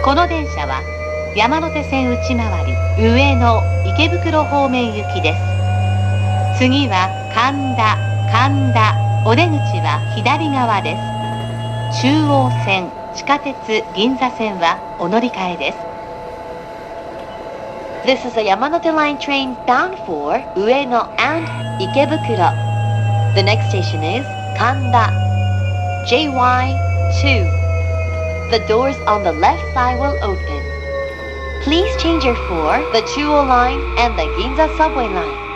この電車は山手線内回り上野池袋方面行きです。次は神田、お出口は左側です。中央線、地下鉄銀座線はお乗り換えです。This is a Yamanote Line train bound for Ueno and Ikebukuro. The next station is Kanda, JY2. The doors on the left side will open. Please change your for the Chuo line and the Ginza subway line.